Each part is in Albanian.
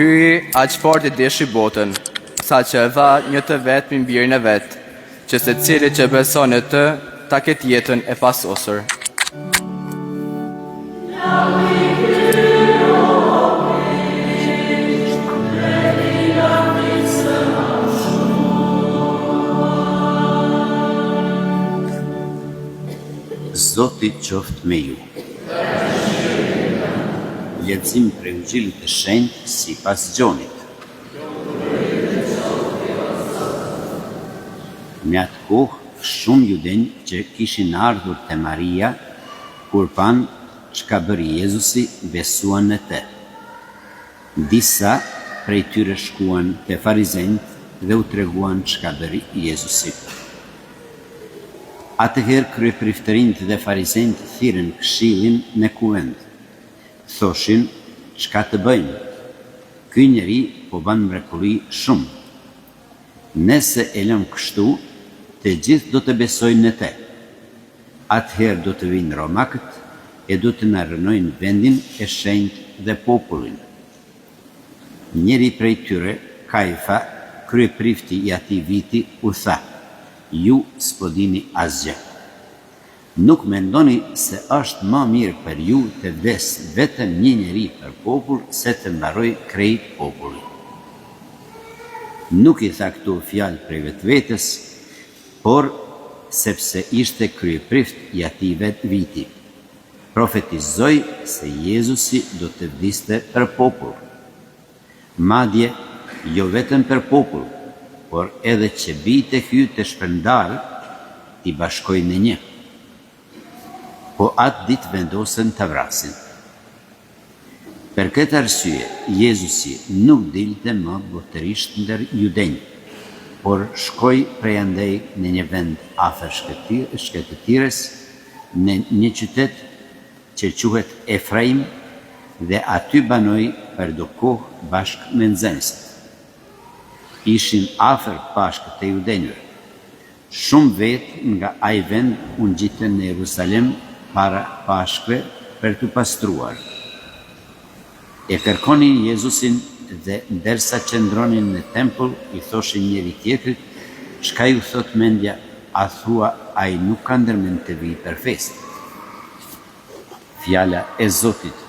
hyri aq fort I deshi botën, sa që dha një të vetmin birin e vet, që secili që beson në të ta ketë jetën e pasosur. Zoti qoftë me ju. Lexim prej Ungjillit të Shenjtë sipas Gjonit. Me atë kohë shumë judenj që kishin ardhur te Maria, kur pan çka bëri Jezusi, besuan në të. Disa prej tyre shkuan te farizejt dhe u treguan çka bëri Jezusi. Atëherë kryepriftërinjtë dhe farizejt thirrën këshillin në kuvend. Thoshin, çka të bëjmë? Ky njeri po ban mrekulli shumë. Nëse e lëm kështu, të gjithë do të besojnë në te. Atëherë do të vinë romakët e do të na rënojnë vendin e shenjtë dhe popullin. Njëri prej tyre, Kajfa, kryeprifti I atij viti, u tha: ju s'po dini asgjë. Nuk mendoni se është më mirë për ju të vdes vetëm një njeri për popull se të mbaroj krejt populli. Nuk I tha këtu fjalë prej vetvetes, por sepse ishte kryeprift I atij viti. Profetizoi se Jezusi do të vdiste për popull. Madje jo vetëm për popull, por edhe që bijtë e hyjë të shpërndarë, I bashkojnë në një. Po atë ditë vendosen të vrasin. Per këtë arsye, Jezusi nuk dilte më botërisht ndër judenj, por shkoi prej andej në një vend afër shkëtetires, në një qytet që quhet Efraim, dhe aty banoi për do kohë bashkë me nxënësit. Ishin afër pashkët e judenjve. Shumë vetë nga ai vend u ngjitën në Jerusalem para pashkëve për të pastruar. E kërkonin Jezusin dhe ndërsa qëndronin në tempull, I thoshin njëri tjetrit: çka ju thot mendja, a thua ai nuk ka ndërmend të vijë për festë? Fjala e Zotit.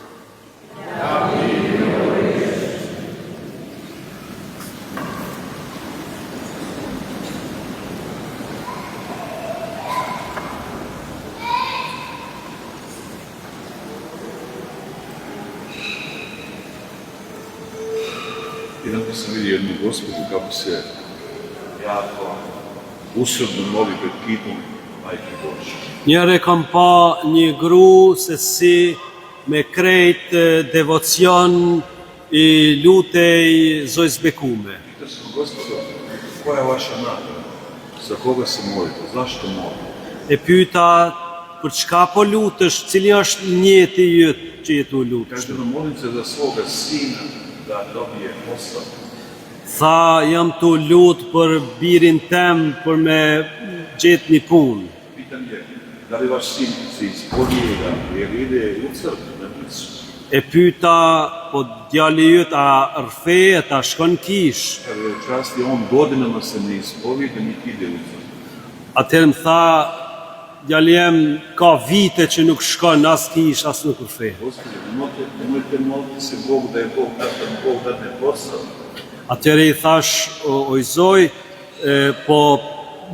Jedan put sam vidio jednu gospođu kako se jako usrdno moli pred kipom Majke Božje. Njëre kam pa një gru se si me krejt devocion I lutej Zojës bekume. Pitao sam, gospodo, koja je vaša nada? Za koga se molite? Zašto molite? E pyeta, për çka po lutesh, cili është njeti jëtë që jetu lutesh? Kaže, molim se za svoga sina da dobije posao. Tha, jam të lutë për birin tem për me gjetë një punë. Pitam je, da li vaš sin se ispovijeda jer ide u crkvu na misu? E pyeta, po djali jët a rrfehet, a shkon kish? Kaže, časti on godinama se ne ispovijeda niti ide u crkvu. Atëherë më tha, djali jem ka vite që nuk shkon as kish, as nuk rrfehet. Gospode, nemojte moliti se Bogu da je Bog dadne posao. Atëherë I thash, o Zoj, po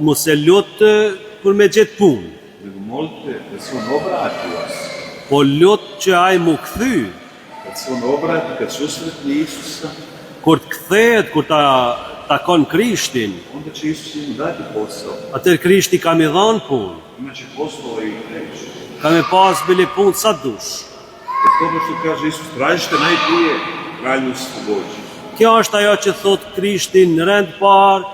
mu se lutë për me gjetë punë. Nego molite da se on obrati vas. Po lutë që ai mu kthy, Kad se on obrati, kad susretne Isusa, kur të kthehet, kur ta takon Krishtin, onda će Isus njemu dati posao. atëherë Krishti ka mi dhanë punë, Imaće poslova I neće. ka mi pas bili punë sa dush. Jer to što kaže Isus, tražite najprije kraljevstvo Božje. Kjo është ajo që thot Krishti në rend parë,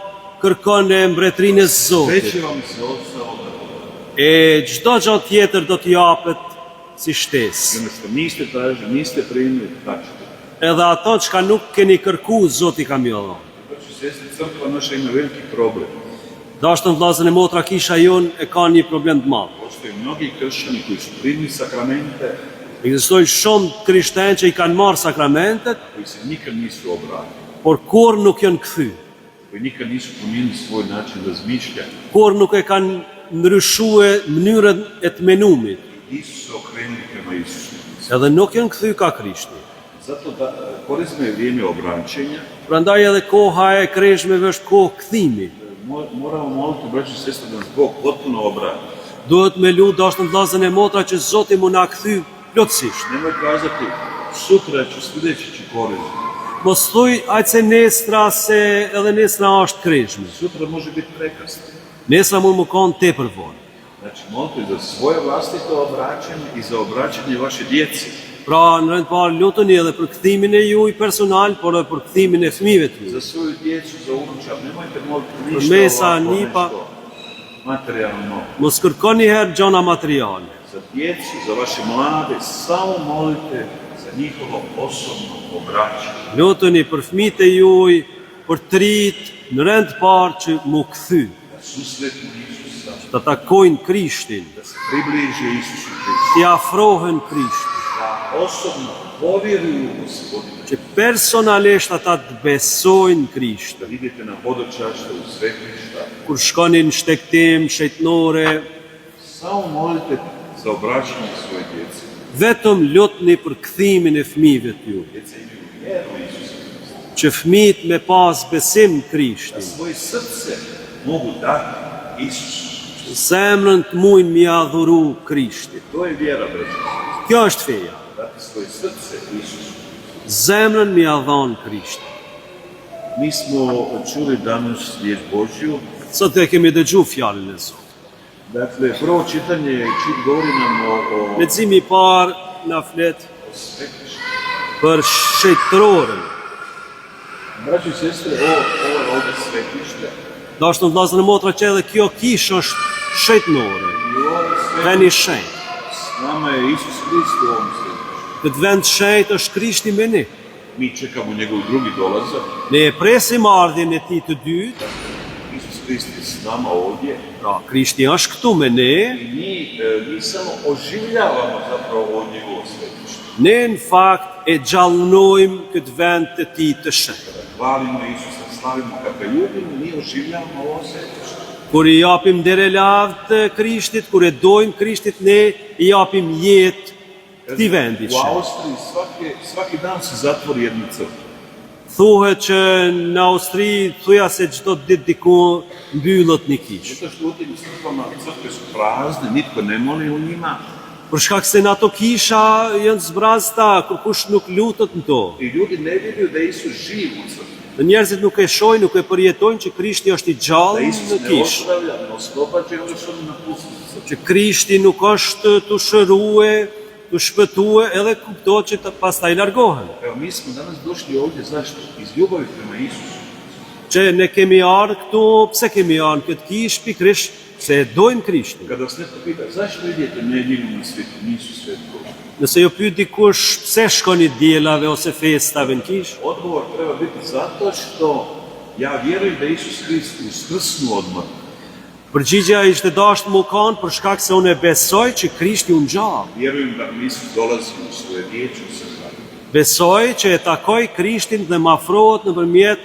kërkon e mbretërinë e Sve Zotit. će vam se ostalo da. E çdo gjë tjetër do t'ju japet si shtesë. I ono što niste tražili, niste primili, tako ćete. Edhe ato çka nuk keni kërku, Zoti ka më dhënë. Braćo i sestre, crkva naša ima veliki problem. Dashën vllazën e motra, kisha jon e ka një problem të madh. Postoje mnogi kršćani koji su primili sakramente, Ekzistojnë shumë krishterë që i kanë marrë sakramentet, koji se nikad nisu obratili, por kur nuk janë kthy. koji nikad nisu promijenili svoj način razmišljanja. Kur nuk e kanë ndryshuar mënyrën e të menumit, Nisu se okrenuli prema Isusu. edhe nuk janë kthy ka Krishti. Zato da Korizma je vrijeme obraćenja. Prandaj edhe koha e kreshmeve është kohë kthimi. Moramo moliti, braćo i sestre, da nas Bog potpuno obrati. Duhet me lut dashnë vllazën e motra që Zoti mu na kthy plotësisht. Nemoj kazati, sutra ću, sljedeći ću Korizmu. Mos thuj ajtë se nestra se edhe nestra është kreshme. Sutra može biti prekasno. Nesra mund më kanë tepër vonë. Znači, molite za svoje vlastito obraćanje i za obraćanje vaše djece. Pra në rënd parë luteni edhe për kthimin e juaj personal, por edhe për kthimin e fëmijëve të Za juaj. svoju djecu, za unučad. Nemojte moliti Mesa, ništa ovako, nipa. nešto materijalno. Mos kërkoni herë gjana materiale. Za djecu, za vaše mlade, samo molite za njihovo osobno obraćanje. Luteni për fëmijët e juaj, për të rit, në rënd parë që mu kthy, Da susretnu Isusa, të takojnë Krishtin, da se približe Isusu Hristu, t'i afrohen Krishtit, da osobno povjeruju Gospodinu, që personalisht ata të besojnë Krishtin. da idete na hodočašće u svetišta. Kur shkonin në shtektim, shetnore, Samo molite za obraćanje svoje djece. vetëm lutni për kthimin e fëmijëve të juaj, Djeca imaju vjeru u Isusa Hrista. që fëmijët me pas besim Da Krishtin, svoje srce mogu dati Isusu. zemrën të mujnë mi adhuru Krishtit. To je vjera, braćo. Kjo është feja, Dati svoje srce Isusu. zemrën mi adhon Krishtit. Mi smo čuli danas riječ Božju. Sot e kemi dëgju fjalën e Zotit. Dakle, prvo čitanje govori nam o Leximi i parë na flet svetištu. për shetërorën. Braćo i sestre, ovo je ovdje svetište. Dashnë vllazën e motra që edhe kjo kish është shetnore, I ovo svetište, veni shenjt. s nama je Isus Hrist u ovom svetištu. Këtë vend shenjt është Krishti me ne. Mi čekamo njegov drugi dolazak. Ne e presim ardhjen e tij të dytë, Isus Hrist je s nama ovdje. pra Krishti është këtu me ne, I mi samo oživljavamo zapravo ovo njegovo svetište. ne në fakt e gjallënojmë këtë vend të tij të shenjtë. Hvalimo Isusa, slavimo kad ga ljubimo, mi oživljavamo ovo svetište. Kur i japim dere lavë të Krishtit, kur e dojmë Krishtit, ne i japim jetë këtij vendi U shenjtë. Austriji svaki dan se zatvori jedna crkva. Thuhet që në Austri thuja se çdo ditë diku mbyllët një kish. Zato što u tim crkvama crkve su prazne, nitko ne moli u njima. Për shkak se në ato kisha janë zbrazta, kush nuk lutet në to. I ljudi ne vjeruju da je Isus živ u crkvi. Dhe njerëzit nuk e shohin, nuk e përjetojnë që Krishti është i Da gjallë Isus në ne kishë. ozdravlja, ne oslobađa i onda su oni napustili crkvu. Që Krishti nuk është të shërue, të shpëtue, edhe kuptohet që pastaj largohen. Evo, mi smo danas došli ovdje, zašto? Iz ljubavi prema Isusu. Që ne kemi ardhur këtu, pse kemi ardhur këtë kishë, pikërisht se e dojmë Krishtin. Kada vas netko pita, zašto idete nedjeljom na svetu, nisu svetko? Nëse jo pyet dikush pse shkoni diellave ose festave në kishë, Odgovor treba biti zato što ja vjerujem da Isus Hrist uskrsnu od mrtvih. përgjigja ishte dashur më kanë për shkak se unë e besoj që Krishti u ngjall. Vjerujem da mi Isus dolazi u svoje riječi u srca. Besoj që e takoj Krishtin dhe më afrohet nëpërmjet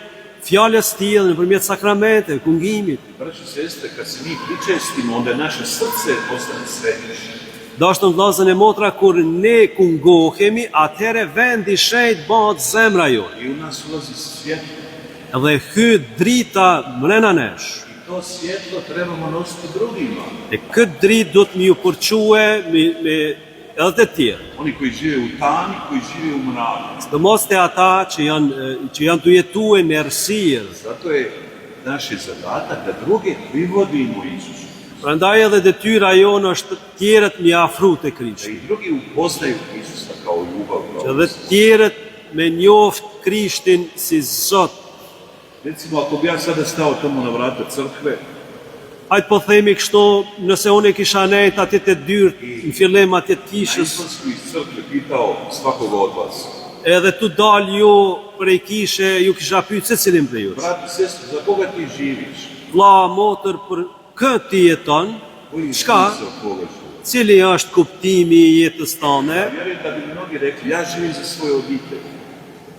fjalës së tij, nëpërmjet sakramenteve, kungimit. Braćo i sestre, kad se mi pričestimo, onda naše srce postane svetište. Dashnë vllazën e motra, kur ne kungohemi, atëherë vendi i shenjtë bëhet zemra jonë. I u nas ulazi svjetlo. Dhe hy drita mrena nesh. I to svjetlo trebamo nositi drugima. E këtë dritë do të më ju përquhe me edhe të tjerë. Oni koji žive u tami, koji žive u mraku. Sidomos te ata që janë të jetuar në errësirë. Zato je naš je zadatak da druge privodimo Isusu. Prandaj edhe detyra jonë është të tjerët mi afru te Da Krishti. i drugi upoznaju Isusa kao ljubav. Që edhe të tjerët me njoft Krishtin si Zot. Recimo, ako bi ja sada stao tamo na vrata crkve Hajtë po themi kështu, nëse unë e kisha nejt atje të dyrt, në fillim atje të na kishës, izlasku iz crkve pitao svakoga od vas. edhe tu dal ju prej kishe, ju kisha pyet se cilin prej ju. Brati, sestri, za koga ti živiš? Vlla, motër, për kë ti jeton? Koji je Çka? smisao tvoga života? cili është kuptimi i jetës tone. Vjerujem da bi mnogi rekli, ja živim za svoju obitelj,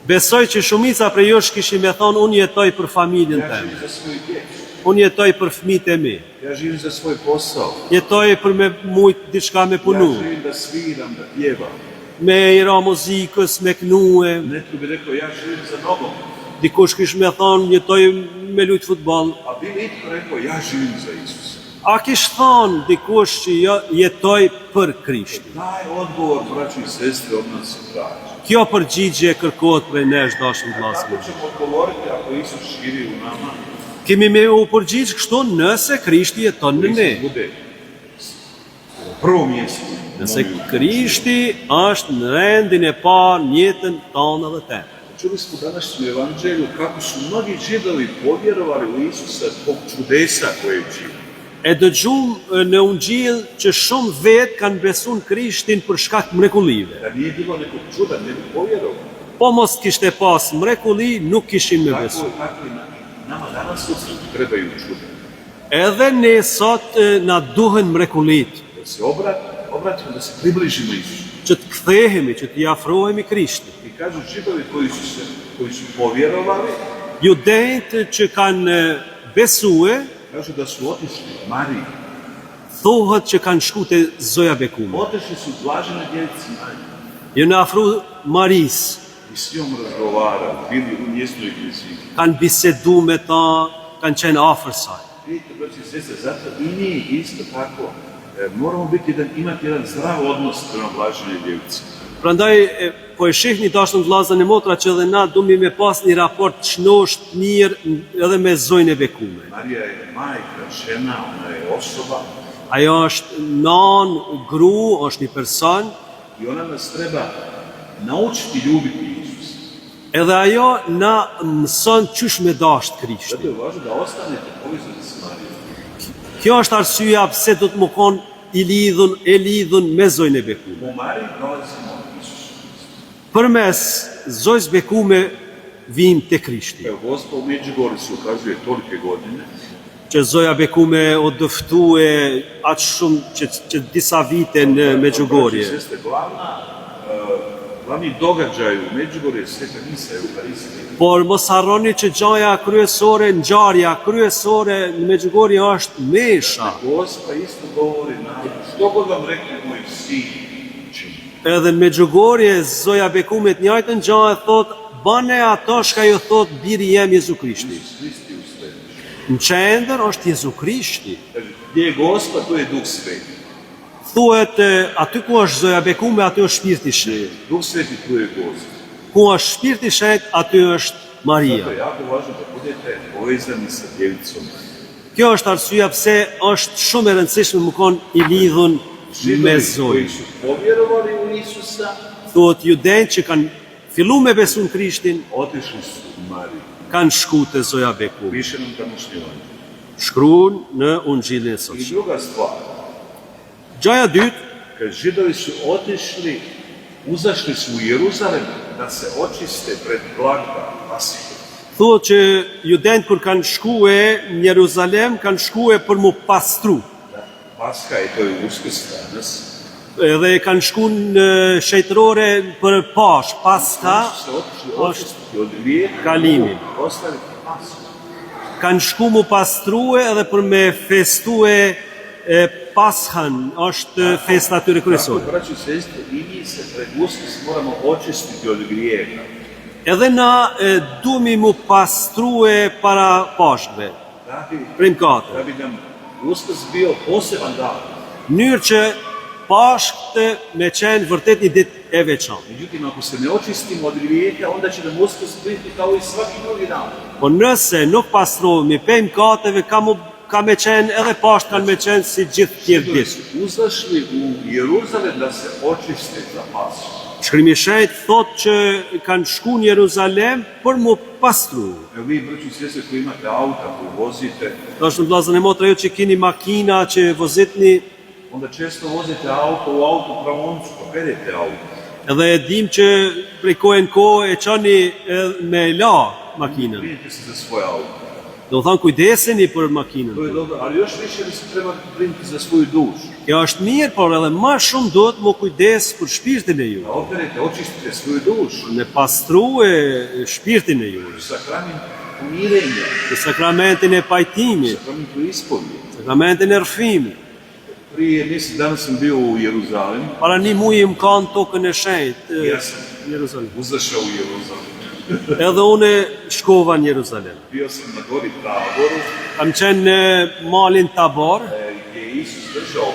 Besoj që shumica prej jush kishin me thonë, unë jetoj për familjen ja time, živim za svoju djecu, unë jetoj për fëmijët e mi, ja živim za svoj posao, jetoj për me mujt diçka me ja punu, živim da sviram, da pjevam. me i ra muzikës, me knue. Netko bi rekao, ja živim za nogom, Dikush kish me thonë, jetoj me lujt futbol. a bi li itko rekao, ja živim za Isusa. A kish thonë dikush që jetoj për Krishtin? Taj odgovor, braćo i sestre, od nas se traži. Kjo përgjigje kërkohet prej nesh, dashur vëllezër. Kako ćemo odgovoriti ako Isus živi u nama? Kemi me u përgjigj kështu nëse Krishti jeton në ne. Isus bude u prvom mjestu. Nëse Krishti është në rendin e parë në jetën tonë dhe te. Čuli smo danas u Evanđelju kako su mnogi Židovi povjerovali u Isusa zbog čudesa koje je činio. E dëgjum në Ungjil që shumë vetë kanë besu në Krishtin për shkak mrekullive. Da nije bilo nekog čuda, ne bi povjerovali. Po mos kishte pas mrekulli, nuk kishin me besu. Tako i nama danas u crkvi trebaju čuda. Edhe ne sot na duhen mrekullit, Da se obratimo, da se približimo Isusu. që të kthehemi, që të afrohemi Krishtit. I kažu Židovi koji su povjerovali, Judejt që kanë besue, kažu da su otišli Mariji. thuhet që kanë shku te Zoja Bekume. Otišli su blažene djevici Mariji. Jo në afru Maris, I s njom razgovarali, bili u njezinoj blizini. kanë bisedu me ta, kanë qenë afër saj. Vidite, braći i sestre, zato i mi isto tako moramo imati jedan zdrav odnos prema blaženoj djevici. Prandaj po e shihni dashur vëllezër e motra që edhe na duam me pas një raport çnosht mirë edhe me Zojën e Bekume. Marija je majka, žena, ona je osoba Ajo është nan, gru, është një person, i ona nas treba naučiti ljubiti Isusa. edhe ajo na mëson qysh me dasht Krishtin. Zato je važno da ostanete povezani s Marijom. Kjo është arsyeja pse do të më kon e lidhun me Zojën e Bekume. U Mariji dolazimo Isusu. Përmes Zojës Bekume vim te Krishti. Evo, Gospa u Međugorju se ukazuje tolike godine, Që Zoja Bekume o dëftue atë shumë që disa vite në Međugorje. braći i sestre, glavni događaj u Međugorju je Sveta Misa Euharistije. Por mos harroni që ngjarja kryesore në Međugorje është mesha. Gospa isto govori narodu, što god vam rekli moj sin, čini. Edhe në Međugorje Zoja Bekume të njëjtën gjë e thot, bane ato shka ju thot biri jem Jezu Krishti. Isus Hristi u središtu. Në qendër është Jezu Krishti. Kaže, gdje je Gospa, tu je Duh Sveti. Thuhet aty ku është Zoja Bekume, aty është Shpirti i Shenjtë. Duh Sveti, tu je Gospa. Ku është Shpirti i Shenjtë, aty është Maria. Zato je jako važno da budete povezani sa djevicom. Kjo është arsyeja pse është shumë e rëndësishme më kon i lidhun me Židovi koji Zojën. su povjerovali u Isusa, Thuhet judejt që kanë fillu me besu në Krishtin, otišli su u Mariju. kanë shku te Zoja Bekume. Piše nam današnji evanđelj. Shkruan në Ungjillin e I sotshëm. druga stvar, Gjaja dytë, kad Židovi su otišli, uzašli su u Jeruzalem da se očiste pred blagdan Pasike. thuhet që judejt kur kanë shkue në Jeruzalem, kanë shkue për mu pastru. Paska je, to je Uskrs danas. Edhe kanë shku në shejtërore për Pash, Paska, Su se otišli očistiti od grijeha, Kalimi. ostaviti Pasku. kanë shku mu pastrue edhe për me festue Paskan, është festa atyre Tako, kryesore. braći i sestre, i mi se pred Uskrs moramo očistiti od grijeha. Edhe na duhemi mu pastrue para pashkve, Da bi, primkate. da bi nam Uskrs bio poseban dan. Mënyrë që pashkët me qenë vërtet një ditë e veçantë. Međutim, ako se ne očistimo od grijeha, onda će nam Uskrs biti kao i svaki drugi dan. Po nëse nuk pastrohemi pej mkateve, ka me qenë edhe pashkët kanë me qenë si gjithë tjerë Židovi ditë. su uzašli u Jeruzalem da se očiste za Pasku. Shkrimi i Shenjtë thot që kanë shku në Jeruzalem për mu pastru. Evo vi, braći i sestre, koji imate auta, koji vozite, Është në vllazën e motra ju që keni makina që vozitni, onda često vozite auto u autopravoncu, pa perete auto. edhe e dim që prej kohë në kohë e çani me la makinën. Brinite se za svoj auto. Do thonë kujdeseni për makinën. To je dobro, ali još više bi se treba brinuti za svoju dušu. Kjo është mirë, por edhe më shumë duhet më kujdes për shpirtin e ju. Da operete, očistite svoju dušu. Me pastrue shpirtin e ju. Sakrament pomirenja, Në sakramentin e pajtimit, sakrament ispovjedi. sakramentin e rrëfimit. Prije mjesec dana sam bio u Jeruzalem, Para një muji më kanë tokën e shenjtë, ja sam Jeruzalem. uzašao u Jeruzalem. Edhe unë shkova në Jeruzalem. Bio sam na gori Taboru, Kam qenë në malin Tabor, gdje je Isus držao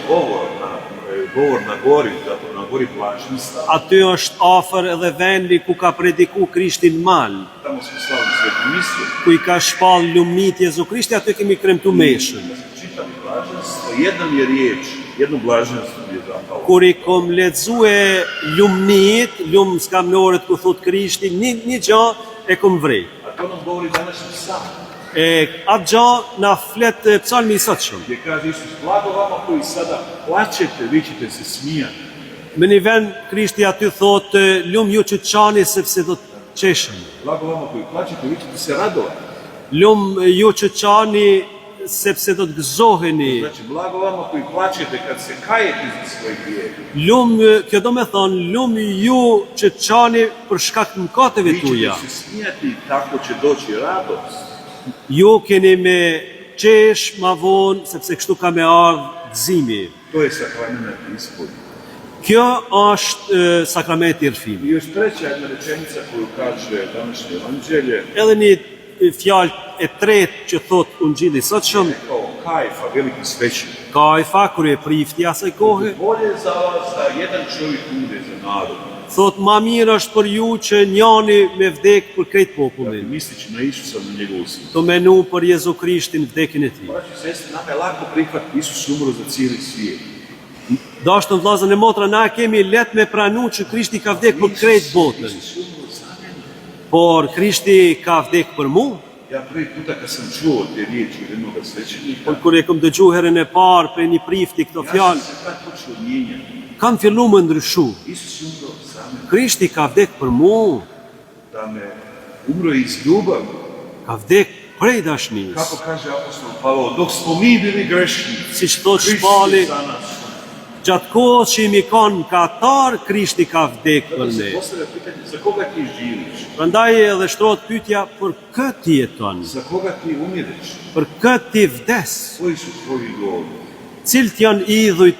govor na gori, zato na gori Blaženstva. aty është afër edhe vendi ku ka prediku Krishtin mal, Tamo smo slavili svetu misu, ku i ka shpall lumit Jezu Krishti, aty kemi kremtu meshën. čitali blaženstvo, jedna mi je riječ, jedno blaženstvo mi je zapalo. Kur i kom lexue lumnit, lum s'kam në orët ku thot Krishti, një gjë e kom vrej. A to nam govori današnji sam, Atë gjë na flet psalmi i sotshëm. gdje kaže Isus, blago vama koji sada plačete, vi ćete se smijati. Me një vend Krishti aty thot, lum ju që qani sepse do të qeshën. Blago vama koji plačete, vi ćete se radovati. Lum ju që qani sepse do të gëzoheni. Znači, blago vama koji plačete kad se kajete za svoj grijeh. Lum, kjo do me thonë, lum ju që qani për shkak të mëkateve Vi tuja. ćete se smijati, tako će doći radost. Ju keni me qesh ma vonë, sepse kështu ka me ardhë gëzimi. To je sakrament ispovjedi. Kjo është sakramenti i rrëfimit. I još treća jedna rečenica koju kaže današnje evanđelje, Edhe një fjalë e tretë që thot Ungjilli i sotshëm, kao Kajfa, veliki svećenik. Kajfa, kur e prifti asaj kohe, Bolje za vas da jedan čovjek umre za narod. thot ma mirë është për ju që njani me vdek për krejt Dakle, popullin. misleći na Isusa, na njegovu smrt. Të menu për Jezu Krishtin vdekin e tij. Braći i sestre, nama je lako prihvatiti Isus umro za cijeli svijet. Dashtën vllazën e motra, na kemi let me pranu që Krishti ka vdek për krejt botën. Isus umro za mene. Por Krishti ka vdek për mu. Ja prvi puta kad sam čuo te riječi od jednog svećenika, Por kur e kom dëgju herën e parë prej një prifti këto ja fjalë, sam se tad počeo mijenjati. kam fillu më ndryshu. Isus umro za mene, Krishti ka vdek për mu, da me umro iz ljubavi. ka vdek prej dashnis. Kako kaže apostol Pavao, dok smo mi bili grešni, Si që thot Krishti shpalli, je za nas. gjatë kohës që jemi kanë katar, Krishti ka vdek për Zato se ne. postavlja pitanje, za koga ti živiš? Prandaj edhe shtrohet pyetja, për këtë jeton, Za koga ti umireš? për këtë ti vdes, Koji su tvoji govori? cilët janë idhujt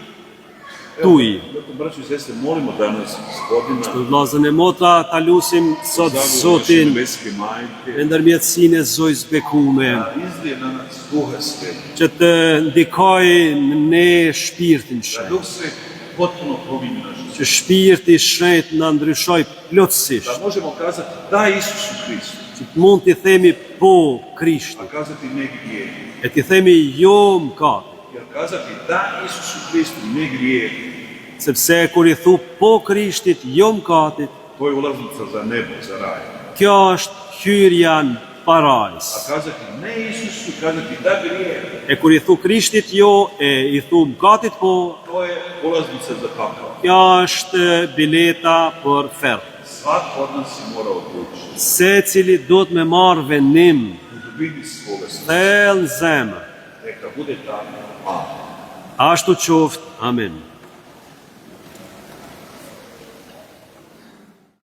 tuj. Zato, braćo i sestre, molimo danas Gospodina Për vllazën e motra, ta lusim sot za naše Zotin nebeske majke, në ndërmjetësinë e Zojës bekume, da izlije na nas Duha Sveti, që të ndikoj në ne shpirtin da shenjtë, Duh Sveti potpuno promijeni našu që shpirti shenjtë na ndryshoj plotësisht, da možemo kazati da Isusu Hristu, që të mund t'i themi po Krishti, a kazati ne grijeh. e t'i themi jo mëkati. Jer kazati da Isusu Hristu ne grijeh, Sepse kur i thu po Krishtit, jo mëkatit, to je ulaznica za nebo, za raj. kjo është hyrja në parajs. A kazati ne Isusu, kazati da grijeh, E kur i thu Krishtit jo, e i thu mëkatit po, to je ulaznica za pakao. kjo është bileta për ferr. Svako od nas se mora odlučiti Se cili do të me marrë vendim, u dubini svoga srca. thellë në zemër. Neka bude tako. Amen. Ashtu qoftë, amen.